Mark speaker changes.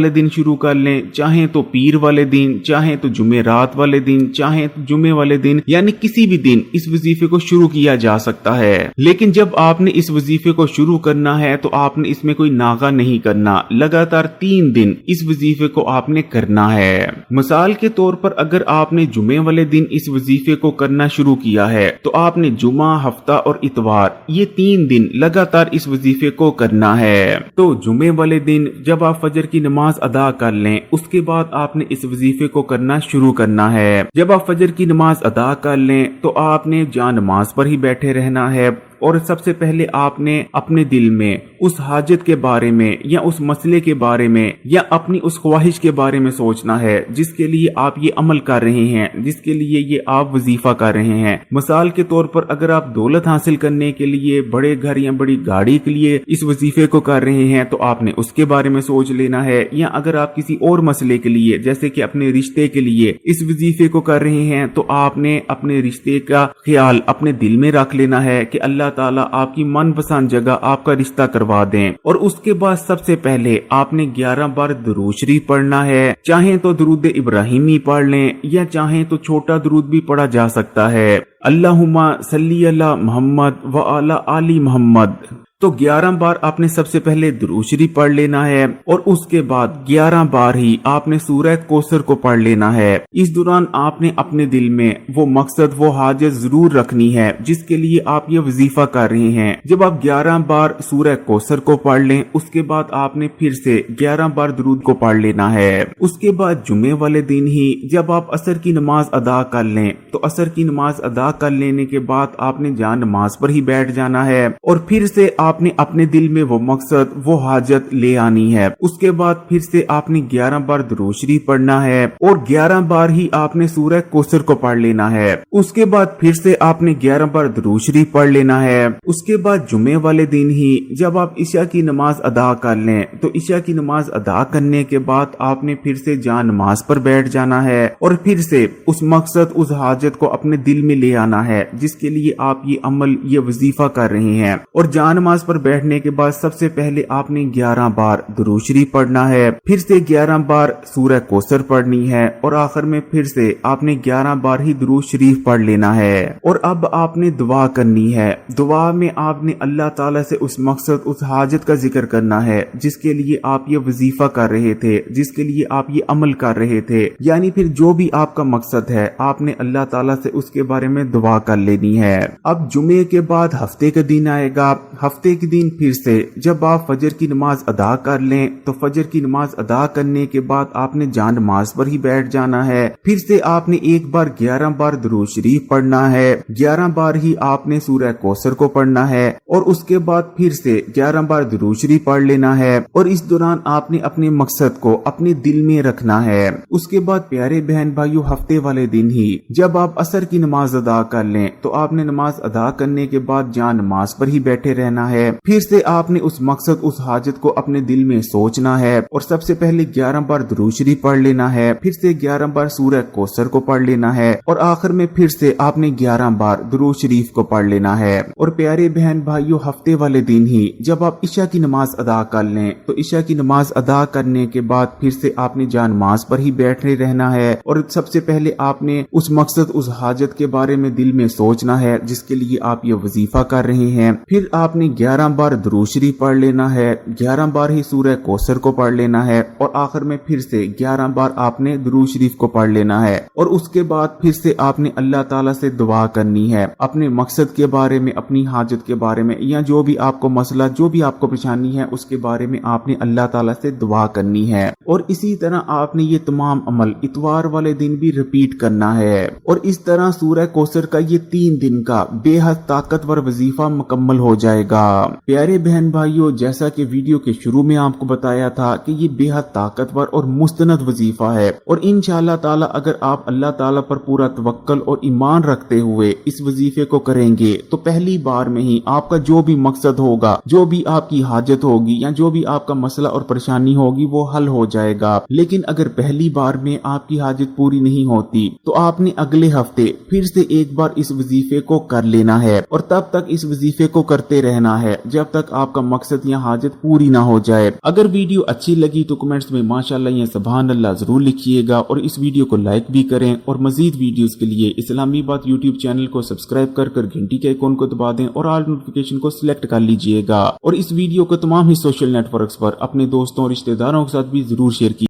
Speaker 1: والے دن شروع کر لیں، چاہیں تو پیر والے دن، چاہیں تو جمعرات والے دن، چاہیں تو جمعے والے دن، یعنی کسی بھی دن اس وظیفے کو شروع کیا جا سکتا ہے۔ لیکن جب آپ نے اس وظیفے کو شروع کرنا ہے تو آپ نے اس میں کوئی ناغہ نہیں کرنا، لگاتار 3 دن اس وظیفے کو آپ نے کرنا ہے۔ مثال کے طور پر اگر آپ نے جمعے والے دن اس وظیفے کو کرنا شروع کیا ہے تو آپ نے جمعہ، ہفتہ اور اتوار یہ 3 دن لگاتار اس وظیفے کو کرنا ہے۔ تو جمعے والے دن جب آپ فجر کی نماز ادا کر لیں اس کے بعد آپ نے اس وظیفے کو کرنا شروع کرنا ہے۔ جب آپ فجر کی نماز ادا کر لیں تو آپ نے جہاں نماز پر ہی بیٹھے رہنا ہے اور سب سے پہلے آپ نے اپنے دل میں اس حاجت کے بارے میں یا اس مسئلے کے بارے میں یا اپنی اس خواہش کے بارے میں سوچنا ہے جس کے لیے آپ یہ عمل کر رہے ہیں، جس کے لیے یہ آپ وظیفہ کر رہے ہیں۔ مثال کے طور پر اگر آپ دولت حاصل کرنے کے لیے، بڑے گھر یا بڑی گاڑی کے لیے اس وظیفے کو کر رہے ہیں تو آپ نے اس کے بارے میں سوچ لینا ہے، یا اگر آپ کسی اور مسئلے کے لیے جیسے کہ اپنے رشتے کے لیے اس وظیفے کو کر رہے ہیں تو آپ نے اپنے رشتے کا خیال اپنے دل میں رکھ لینا ہے کہ اللہ تعالیٰ آپ کی من پسند جگہ آپ کا رشتہ کروا دیں۔ اور اس کے بعد سب سے پہلے آپ نے 11 بار درود شریف پڑھنا ہے، چاہیں تو درود ابراہیمی پڑھ لیں یا چاہیں تو چھوٹا درود بھی پڑھا جا سکتا ہے، اللہم صلی علی محمد و علی آل محمد۔ تو 11 بار آپ نے سب سے پہلے درود شریف پڑھ لینا ہے اور اس کے بعد 11 بار ہی آپ نے سورہ کوثر کو پڑھ لینا ہے۔ اس دوران آپ نے اپنے دل میں وہ مقصد، وہ حاجت ضرور رکھنی ہے جس کے لیے آپ یہ وظیفہ کر رہے ہیں۔ جب آپ 11 بار سورہ کوثر کو پڑھ لیں اس کے بعد آپ نے پھر سے 11 بار درود کو پڑھ لینا ہے۔ اس کے بعد جمعے والے دن ہی جب آپ عصر کی نماز ادا کر لیں تو عصر کی نماز ادا کر لینے کے بعد آپ نے جہاں نماز پر ہی بیٹھ جانا ہے اور پھر سے آپ نے اپنے دل میں وہ مقصد، وہ حاجت لے آنی ہے۔ اس کے بعد پھر سے آپ نے 11 بار درود شریف پڑھنا ہے اور 11 بار ہی آپ نے سورہ کوثر کو پڑھ لینا ہے۔ اس کے بعد پھر سے آپ نے 11 بار درود شریف پڑھ لینا ہے۔ اس کے بعد جمعے والے دن ہی جب آپ عشاء کی نماز ادا کر لیں تو عشاء کی نماز ادا کرنے کے بعد آپ نے پھر سے جہاں نماز پر بیٹھ جانا ہے اور پھر سے اس مقصد، اس حاجت کو اپنے دل میں لے آنا ہے جس کے لیے آپ یہ عمل، یہ وظیفہ کر رہے ہیں۔ اور جہاں نماز پر بیٹھنے کے بعد سب سے پہلے آپ نے 11 بار درود شریف پڑھنا ہے، پھر سے 11 بار سورہ کوثر پڑھنی ہے اور آخر میں پھر سے آپ نے 11 بار ہی درود شریف پڑھ لینا ہے۔ اور اب آپ نے دعا کرنی ہے۔ دعا میں آپ نے اللہ تعالیٰ سے اس مقصد، اس حاجت کا ذکر کرنا ہے جس کے لیے آپ یہ وظیفہ کر رہے تھے، جس کے لیے آپ یہ عمل کر رہے تھے، یعنی پھر جو بھی آپ کا مقصد ہے آپ نے اللہ تعالیٰ سے اس کے بارے میں دعا کر لینی ہے۔ اب جمعے کے بعد ہفتے کا دن آئے گا۔ ہفتے کے دن پھر سے جب آپ فجر کی نماز ادا کر لیں تو فجر کی نماز ادا کرنے کے بعد آپ نے جہاں نماز پر ہی بیٹھ جانا ہے۔ پھر سے آپ نے ایک بار 11 بار درود شریف پڑھنا ہے، 11 بار ہی آپ نے سورہ کوثر کو پڑھنا ہے اور اس کے بعد پھر سے 11 بار درود شریف پڑھ لینا ہے اور اس دوران آپ نے اپنے مقصد کو اپنے دل میں رکھنا ہے۔ اس کے بعد پیارے بہن بھائیو، ہفتے والے دن ہی جب آپ عصر کی نماز ادا کر لیں تو آپ نے نماز ادا کرنے کے بعد جہاں نماز پر ہی بیٹھے رہنا ہے۔ پھر سے آپ نے اس مقصد، اس حاجت کو اپنے دل میں سوچنا ہے اور سب سے پہلے 11 بار درود شریف پڑھ لینا ہے، پھر سے 11 بار سورہ کوثر کو پڑھ لینا ہے اور آخر میں پھر سے آپ نے 11 بار درود شریف کو پڑھ لینا ہے۔ اور پیارے بہن بھائیو، ہفتے والے دن ہی جب آپ عشاء کی نماز ادا کر لیں تو عشاء کی نماز ادا کرنے کے بعد پھر سے آپ نے جہاں نماز پر ہی بیٹھے رہنا ہے اور سب سے پہلے آپ نے اس مقصد، اس حاجت کے بارے میں دل میں سوچنا ہے جس کے لیے آپ یہ وظیفہ کر رہے ہیں۔ پھر آپ نے 11 بار درود شریف پڑھ لینا ہے، 11 بار ہی سورہ کوثر کو پڑھ لینا ہے اور آخر میں پھر سے 11 بار آپ نے درود شریف کو پڑھ لینا ہے اور اس کے بعد پھر سے آپ نے اللہ تعالیٰ سے دعا کرنی ہے اپنے مقصد کے بارے میں، اپنی حاجت کے بارے میں، یا جو بھی آپ کو مسئلہ، جو بھی آپ کو پریشانی ہے اس کے بارے میں آپ نے اللہ تعالیٰ سے دعا کرنی ہے۔ اور اسی طرح آپ نے یہ تمام عمل اتوار والے دن بھی ریپیٹ کرنا ہے اور اس طرح سورہ کوثر کا یہ 3 دن کا بے حد طاقتور وظیفہ مکمل ہو جائے گا۔ پیارے بہن بھائیو، جیسا کہ ویڈیو کے شروع میں آپ کو بتایا تھا کہ یہ بے حد طاقتور اور مستند وظیفہ ہے اور انشاءاللہ تعالی اگر آپ اللہ تعالی پر پورا توکل اور ایمان رکھتے ہوئے اس وظیفے کو کریں گے تو پہلی بار میں ہی آپ کا جو بھی مقصد ہوگا، جو بھی آپ کی حاجت ہوگی یا جو بھی آپ کا مسئلہ اور پریشانی ہوگی وہ حل ہو جائے گا۔ لیکن اگر پہلی بار میں آپ کی حاجت پوری نہیں ہوتی تو آپ نے اگلے ہفتے پھر سے ایک بار اس وظیفے کو کر لینا ہے اور تب تک اس وظیفے کو کرتے رہنا کرنا ہے جب تک آپ کا مقصد یا حاجت پوری نہ ہو جائے۔ اگر ویڈیو اچھی لگی تو کمنٹس میں ماشاءاللہ یا سبحان اللہ ضرور لکھیے گا، اور اس ویڈیو کو لائک بھی کریں، اور مزید ویڈیوز کے لیے اسلامی بات یوٹیوب چینل کو سبسکرائب کر گھنٹی کے آئیکن کو دبا دیں اور آل نوٹیفیکیشن کو سلیکٹ کر لیجئے گا، اور اس ویڈیو کو تمام ہی سوشل نیٹ ورکس پر اپنے دوستوں اور رشتہ داروں کے ساتھ بھی ضرور شیئر کیجیے۔